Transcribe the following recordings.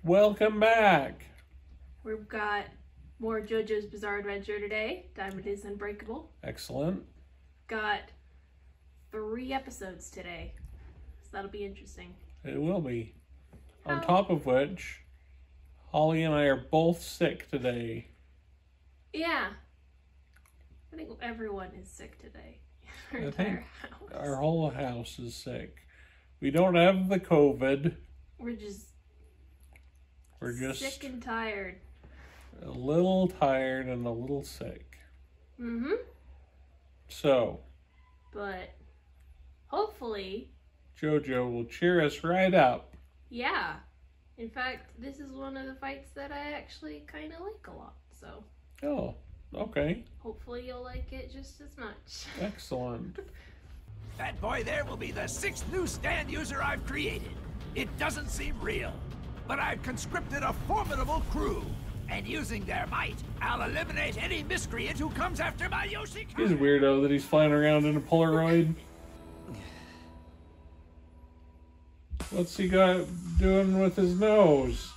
Welcome back. We've got more JoJo's Bizarre Adventure today. Diamond is Unbreakable. Excellent. Got 3 episodes today, so that'll be interesting. It will be. On top of which, Holly and I are both sick today. Yeah. I think everyone is sick today. Our entire house. Our whole house is sick. We don't have the COVID. We're just sick and tired. A little tired and a little sick. Mm-hmm. So. But hopefully JoJo will cheer us right up. Yeah. In fact, this is one of the fights that I actually kind of like a lot, so. Oh, okay. Hopefully you'll like it just as much. Excellent. That boy there will be the 6th new stand user I've created. It doesn't seem real, but I've conscripted a formidable crew. And using their might, I'll eliminate any miscreant who comes after my Yoshi. He's a weirdo that he's flying around in a Polaroid. What's he got doing with his nose?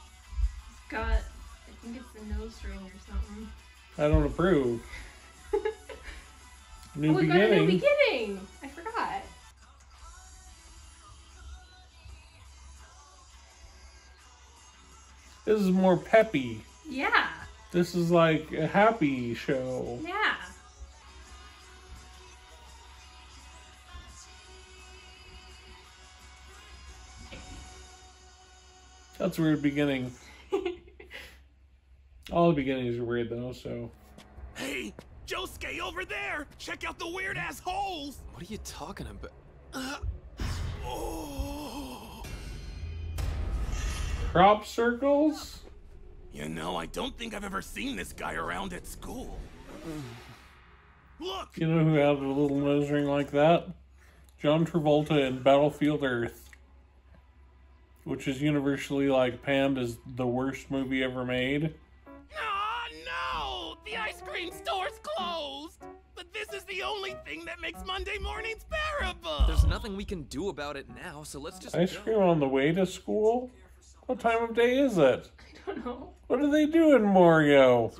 Got, I think it's the nose ring or something. I don't approve. New we beginning. got a new beginning! I forgot. This is more peppy. Yeah. This is like a happy show. Yeah. That's a weird beginning. All the beginnings are weird though, so. Hey, Josuke over there! Check out the weird ass holes! What are you talking about? Oh. Crop circles? You know, I don't think I've ever seen this guy around at school. Look! You know who had a little nose ring like that? John Travolta in Battlefield Earth. Which is universally like panned as the worst movie ever made. Aw, no! The ice cream store's closed! But this is the only thing that makes Monday mornings bearable! There's nothing we can do about it now, so let's just Ice cream on the way to school? What time of day is it? I don't know. What do they do in Mario?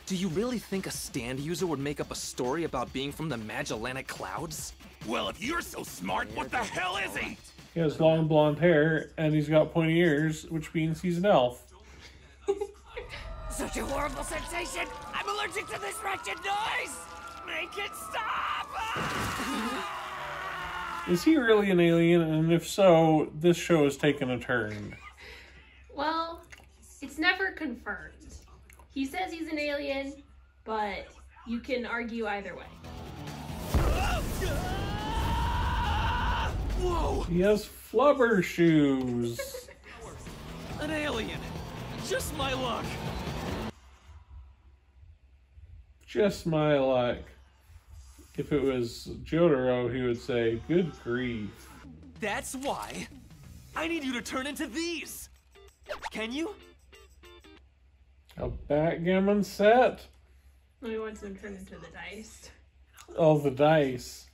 Do you really think a stand user would make up a story about being from the Magellanic Clouds? Well, if you're so smart, what the hell is he? He has long blonde hair, and he's got pointy ears, which means he's an elf. Such a horrible sensation! I'm allergic to this wretched noise! Make it stop! Is he really an alien? And if so, this show has taken a turn. Well, it's never confirmed. He says he's an alien, but you can argue either way. Whoa! He has flubber shoes. An alien! Just my luck! Just my luck. If it was Jotaro, he would say, good grief. That's why I need you to turn into these! Can you? A backgammon set? He wants them turned into the dice. Oh, the dice.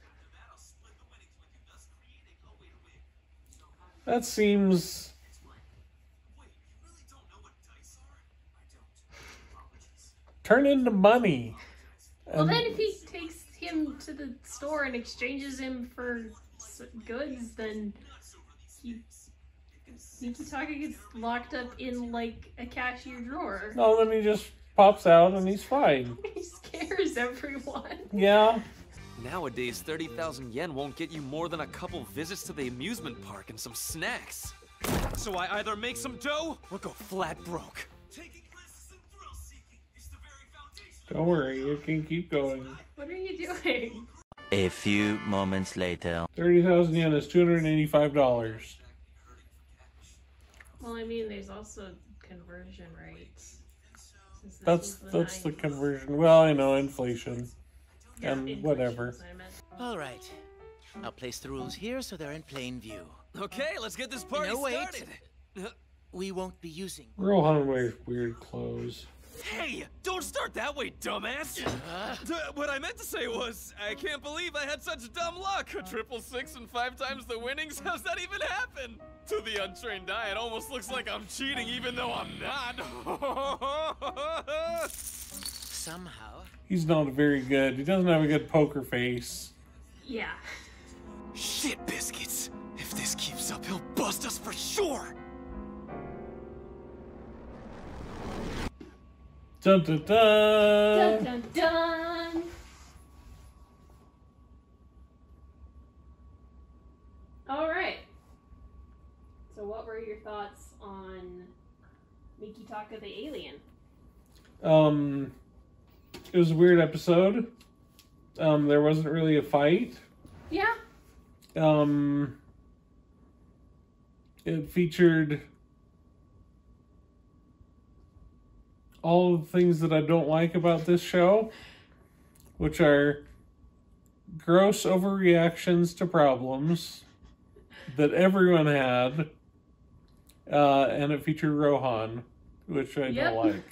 That seems... Turn into money. Well, then if he takes him to the store and exchanges him for goods, then Yukitaka gets locked up in, like, a cashier drawer. No, then he just pops out and he's fine. He scares everyone. Yeah. Nowadays, 30,000 yen won't get you more than a couple visits to the amusement park and some snacks. So I either make some dough or go flat broke. Don't worry, you can keep going. What are you doing? A few moments later. 30,000 yen is $285. Well, I mean, there's also conversion rates. That's the conversion. Well, I know, inflation. And whatever. All right. I'll place the rules here so they're in plain view. Okay, let's get this party No, wait. started. We won't be using. Rohan wears weird clothes. Hey, don't start that way, dumbass! What I meant to say was, I can't believe I had such dumb luck! A 666 and 5 times the winnings? How's that even happen? To the untrained eye, it almost looks like I'm cheating even though I'm not. Somehow. He's not very good. He doesn't have a good poker face. Yeah. Shit biscuits! If this keeps up, he'll bust us for sure! Dun dun dun! Dun dun dun! Alright. So what were your thoughts on Mikitaka the alien? It was a weird episode. There wasn't really a fight. Yeah. It featured all of the things that I don't like about this show, which are gross overreactions to problems that everyone had, and it featured Rohan, which I don't like.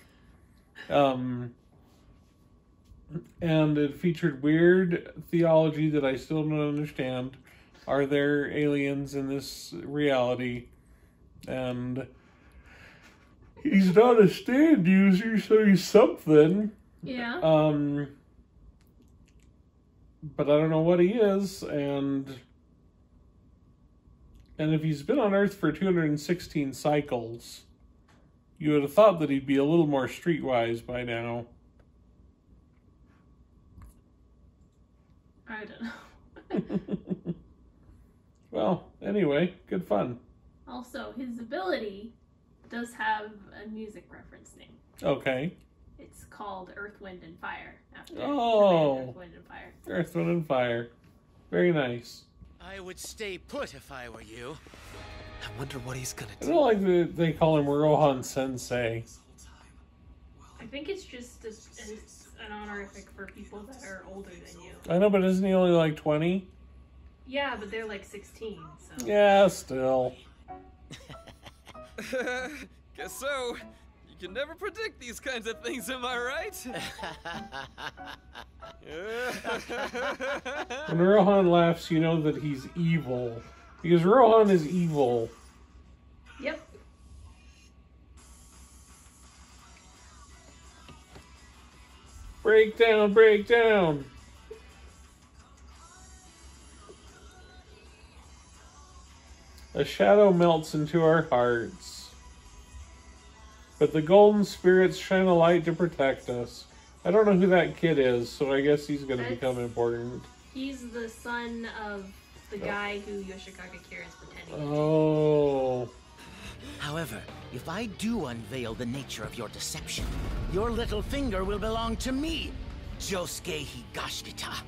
And it featured weird theology that I still don't understand. Are there aliens in this reality? And he's not a stand user, so he's something. Yeah. But I don't know what he is, and if he's been on Earth for 216 cycles, you would have thought that he'd be a little more streetwise by now. I don't know. Well, anyway, good fun. Also, his ability does have a music reference name. Okay. It's called Earth, Wind, and Fire. After Oh. the band Earth, Wind, and Fire. Earth, Wind, and Fire. Very nice. I would stay put if I were you. I wonder what he's gonna I do. don't like that they call him Rohan Sensei. I think it's just an honorific for people that are older than you. I know, but isn't he only like 20? Yeah, but they're like 16, so... Yeah, still. Guess so. You can never predict these kinds of things, am I right? When Rohan laughs, you know that he's evil. Because Rohan is evil. Yep. Break down, break down. A shadow melts into our hearts. But the golden spirits shine a light to protect us. I don't know who that kid is, so I guess he's going to become important. He's the son of the guy who Yoshikage Kira is pretending to be. Oh. However, if I do unveil the nature of your deception, your little finger will belong to me, Josuke Higashikita.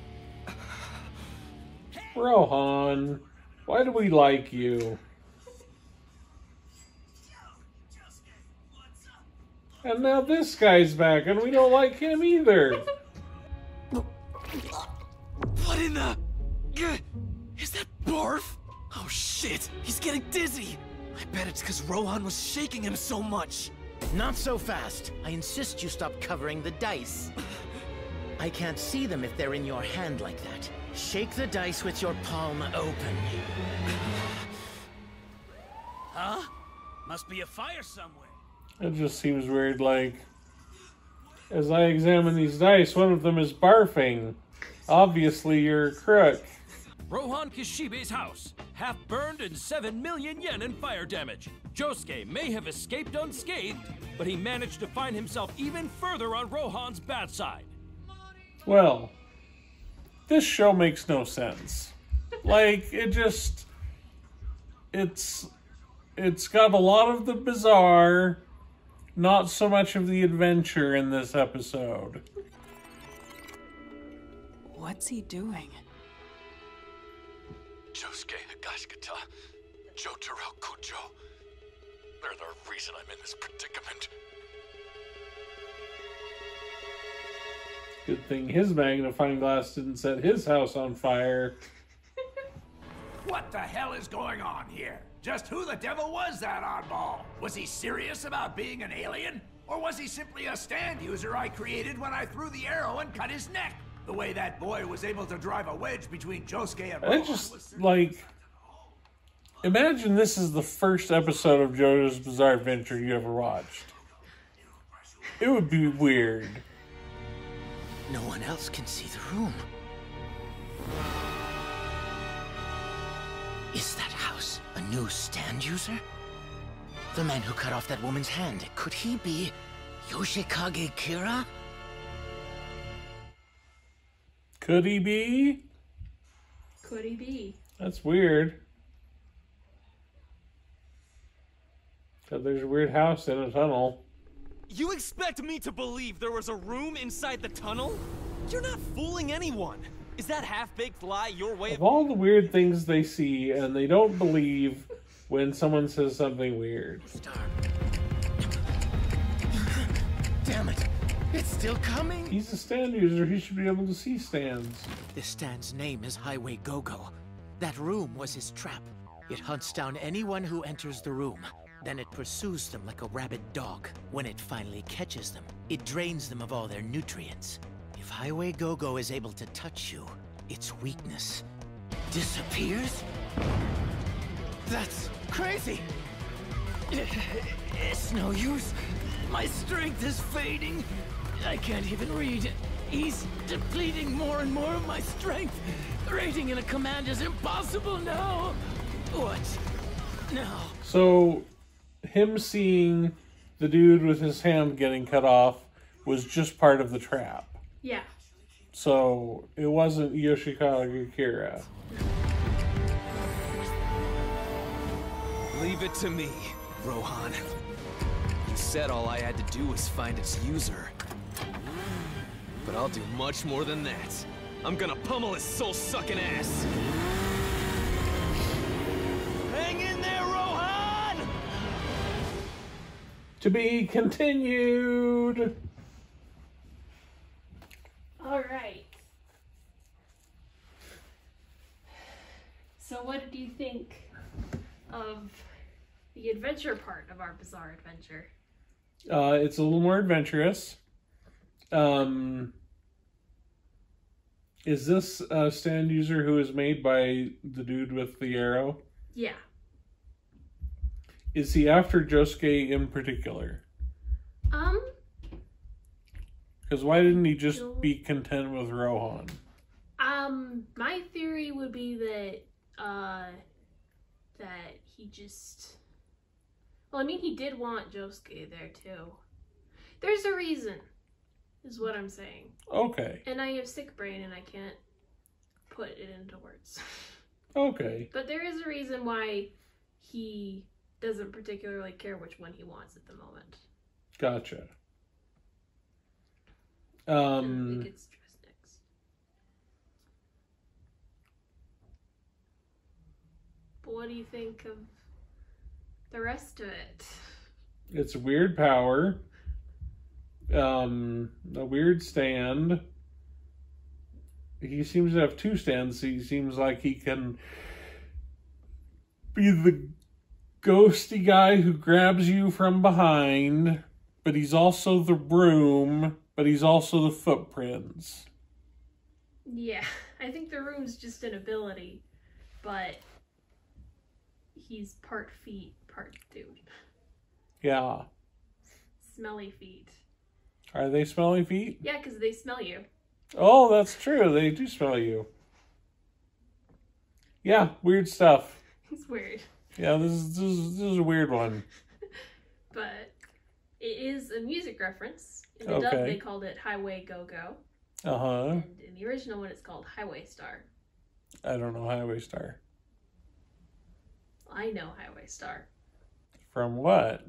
Rohan, why do we like you? And now this guy's back, and we don't like him either. What in the... Is that barf? Oh shit, he's getting dizzy. I bet it's because Rohan was shaking him so much. Not so fast. I insist you stop covering the dice. I can't see them if they're in your hand like that. Shake the dice with your palm open. Huh? Must be a fire somewhere. It just seems weird, like... As I examine these dice, one of them is barfing. Obviously, you're a crook. Rohan Kishibe's house. Half burned and 7 million yen in fire damage. Josuke may have escaped unscathed, but he managed to find himself even further on Rohan's bad side. Well, this show makes no sense. Like, it just... It's got a lot of the bizarre, not so much of the adventure in this episode. What's he doing? Josuke Higashikita, Jotaro Kujo. They're the reason I'm in this predicament. Good thing his magnifying glass didn't set his house on fire. What the hell is going on here? Just who the devil was that oddball? Was he serious about being an alien? Or was he simply a stand user I created when I threw the arrow and cut his neck? The way that boy was able to drive a wedge between Josuke and Rohan was certainly... Imagine this is the first episode of JoJo's Bizarre Adventure you ever watched. It would be weird. No one else can see the room. Is that house a new stand user? The man who cut off that woman's hand, could he be Yoshikage Kira? Could he be? Could he be? That's weird. So there's a weird house in a tunnel. You expect me to believe there was a room inside the tunnel? You're not fooling anyone. Is that half-baked lie your way Of all the weird things they see, and they don't believe when someone says something weird. Damn it! It's still coming! He's a stand user. He should be able to see stands. This stand's name is Highway Go-Go. That room was his trap. It hunts down anyone who enters the room. Then it pursues them like a rabid dog. When it finally catches them, it drains them of all their nutrients. If Highway Go-Go is able to touch you, its weakness disappears? That's crazy! It's no use. My strength is fading. I can't even read. He's depleting more and more of my strength. Rating in a command is impossible now. What? No. So, him seeing the dude with his hand getting cut off was just part of the trap. Yeah. So, it wasn't Yoshikage Kira. Leave it to me, Rohan. You said all I had to do was find its user. But I'll do much more than that. I'm gonna pummel his soul-sucking ass. Hang in there, Rohan! To be continued! Alright. So what did you think of the adventure part of our bizarre adventure? It's a little more adventurous. Is this a stand user who is made by the dude with the arrow? Yeah. Is he after Josuke in particular? Because why didn't he just be content with Rohan? My theory would be that, that he just... Well, I mean, he did want Josuke there, too. There's a reason, is what I'm saying. Okay. And I have sick brain and I can't put it into words. Okay. But there is a reason why he doesn't particularly care which one he wants at the moment. Gotcha. I think it's dressed next. But what do you think of the rest of it? It's a weird power. A weird stand. He seems to have two stands. He seems like he can be the ghosty guy who grabs you from behind, but he's also the broom, but he's also the footprints. Yeah, I think the room's just an ability, but he's part feet, part dude. Yeah. Smelly feet. Are they smelly feet? Yeah, because they smell you. Oh, that's true. They do smell you. Yeah, weird stuff. It's weird. Yeah, this is a weird one. But it is a music reference. In the dub, they called it Highway Go-Go. Uh-huh. And in the original one, it's called Highway Star. I don't know Highway Star. I know Highway Star. From what?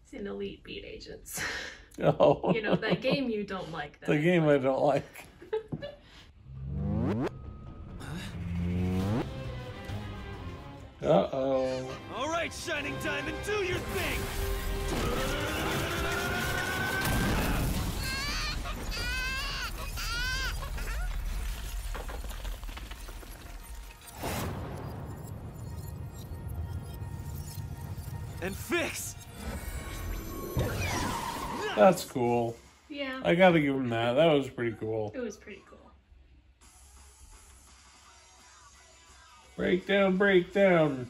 It's in Elite Beat Agents. Oh. You know, that game you don't like. The game I don't like. Uh-oh. All right, Shining Diamond, do your thing! And fix! That's cool. Yeah. I gotta give him that. That was pretty cool. It was pretty cool. Breakdown, breakdown.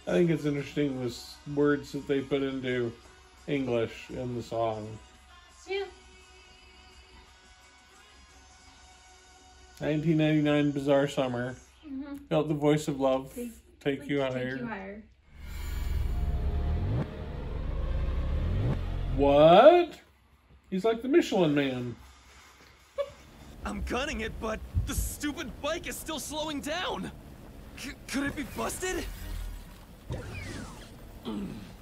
I think it's interesting the words that they put into English in the song. Yeah. 1999 Bizarre Summer. Mm-hmm. Felt the voice of love. Take you higher. Take you higher. What? He's like the Michelin Man. I'm gunning it, but the stupid bike is still slowing down. Could it be busted?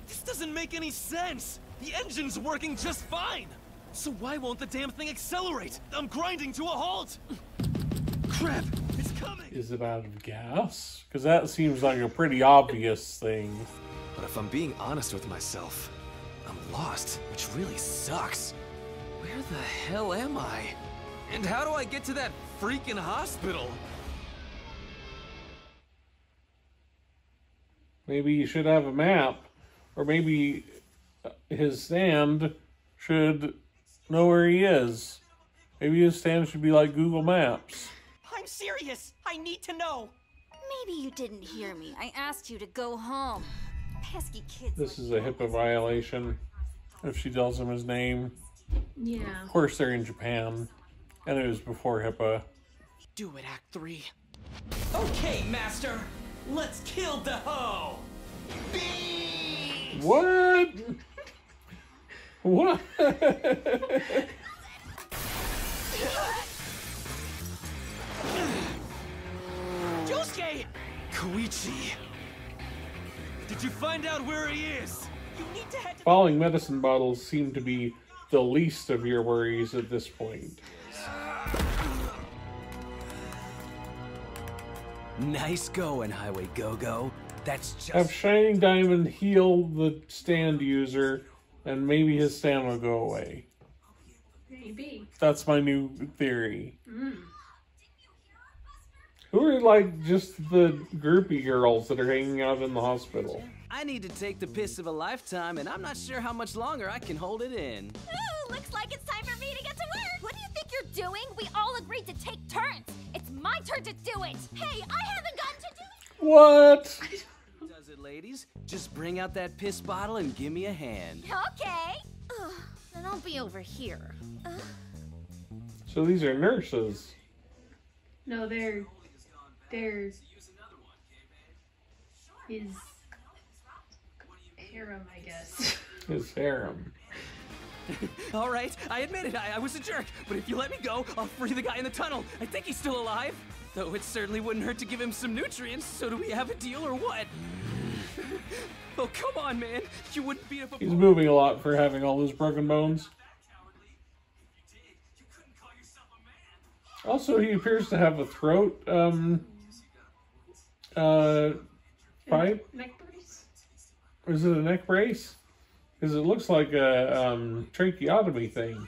This doesn't make any sense. The engine's working just fine. So why won't the damn thing accelerate? I'm grinding to a halt. Crap, it's coming. Is it out of gas? Because that seems like a pretty obvious thing. But if I'm being honest with myself, I'm lost, which really sucks. Where the hell am I? And how do I get to that freaking hospital? Maybe you should have a map. Or maybe his stand should know where he is. Maybe his stand should be like Google Maps. I'm serious. I need to know. Maybe you didn't hear me. I asked you to go home. Pesky kids. This is a HIPAA violation if she tells him his name. Yeah. Of course they're in Japan. And it was before HIPAA. Do it, Act 3. Okay, Master. Let's kill the hoe. What? What? Josuke! Koichi! Did you find out where he is? You need to head to... Falling medicine bottles seem to be the least of your worries at this point. Nice going, Highway Go-Go. That's just... Have Shining Diamond heal the stand user, and maybe his stand will go away. Maybe. That's my new theory. Who are like just the groupie girls that are hanging out in the hospital? I need to take the piss of a lifetime, and I'm not sure how much longer I can hold it in. Ooh, looks like it's time for me to get to work. What do you think you're doing? We all agreed to take turns. It's my turn to do it. Hey, I haven't gotten to do it. What? Does it, ladies? Just bring out that piss bottle and give me a hand. Okay. Ugh, then I'll be over here. So these are nurses. No, they're his harem, I guess. His harem. All right, I admit it, I was a jerk, but if you let me go, I'll free the guy in the tunnel. I think he's still alive. Though it certainly wouldn't hurt to give him some nutrients, so do we have a deal or what? Oh, come on, man. You wouldn't beat up a... He's moving a lot for having all those broken bones. Also, he appears to have a throat, pipe? Neck brace? Or is it a neck brace? Because it looks like a tracheotomy thing.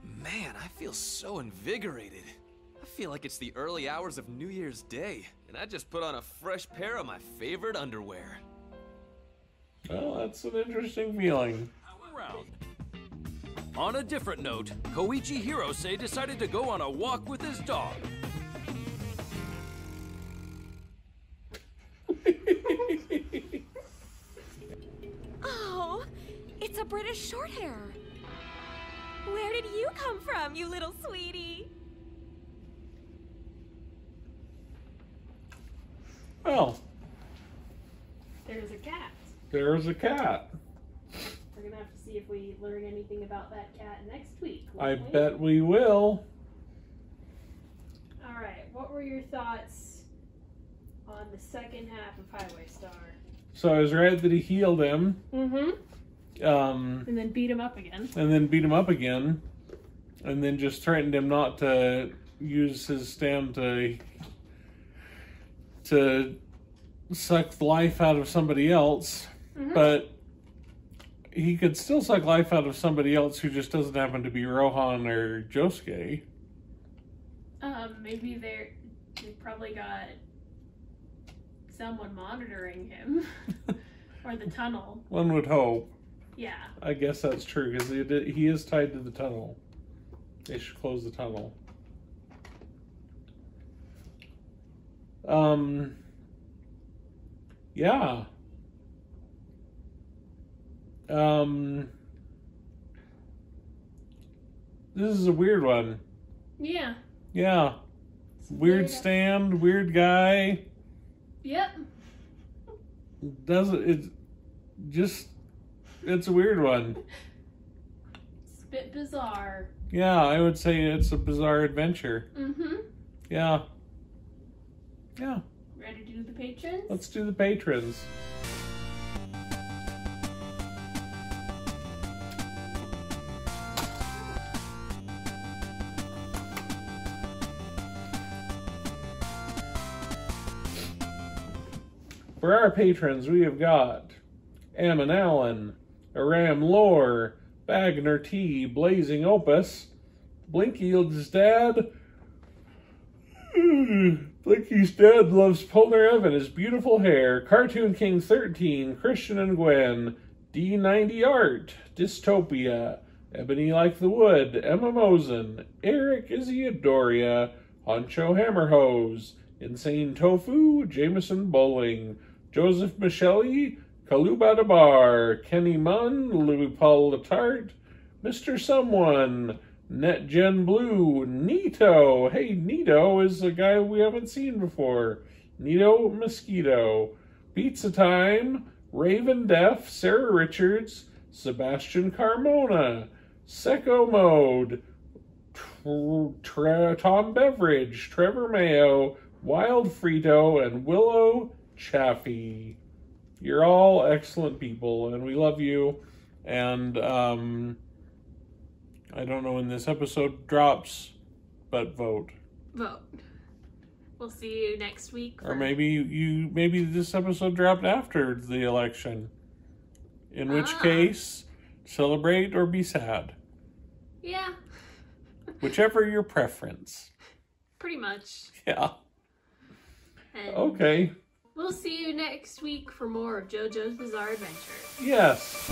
Man, I feel so invigorated. I feel like it's the early hours of New Year's Day, and I just put on a fresh pair of my favorite underwear. Well, that's an interesting feeling. Round. On a different note, Koichi Hirose decided to go on a walk with his dog. Oh, it's a British Shorthair. Where did you come from, you little sweetie? Well, There's a cat. there's a cat. We're gonna have to see if we learn anything about that cat next week. I won't we? bet we will. Alright, what were your thoughts on the second half of Highway Star? So I was right that he healed him. Mm-hmm. And then beat him up again. And then beat him up again. And then just threatened him not to use his stand to suck the life out of somebody else. Mm-hmm. But he could still suck life out of somebody else who just doesn't happen to be Rohan or Josuke. someone monitoring him. Or the tunnel. One would hope. Yeah. I guess that's true, because he is tied to the tunnel. They should close the tunnel. Yeah. This is a weird one. Yeah. Yeah. Weird stand, weird guy. Yep. It's a weird one. It's a bit bizarre. Yeah, I would say it's a bizarre adventure. Mm-hmm. Yeah. Yeah. Ready to do the patrons? Let's do the patrons. For our patrons, we have got Ammon Allen, Aram Lore, Bagner T, Blazing Opus, Blinky's dad. Blinky's dad loves Polnareff and his beautiful hair. Cartoon King 13, Christian and Gwen, D90 Art, Dystopia, Ebony Like the Wood, Emma Mosen, Eric Isidoria, Honcho Hammerhose, Insane Tofu, Jameson Bowling, Joseph Michelli, Kaluba Dabar, Kenny Munn, Louis Paul Letarte, Mr. Someone, NetGen Blue, Nito. Hey, Nito is a guy we haven't seen before. Nito Mosquito, Pizza Time, Raven Def, Sarah Richards, Sebastian Carmona, Secco Mode, Tom Beveridge, Trevor Mayo, Wild Frito, and Willow Chaffee. You're all excellent people, and we love you. And I don't know when this episode drops, but vote. Vote. We'll see you next week. Or maybe this episode dropped after the election. In which case, celebrate or be sad. Yeah. Whichever your preference. Pretty much. Yeah. And okay. We'll see you next week for more of JoJo's Bizarre Adventure. Yes.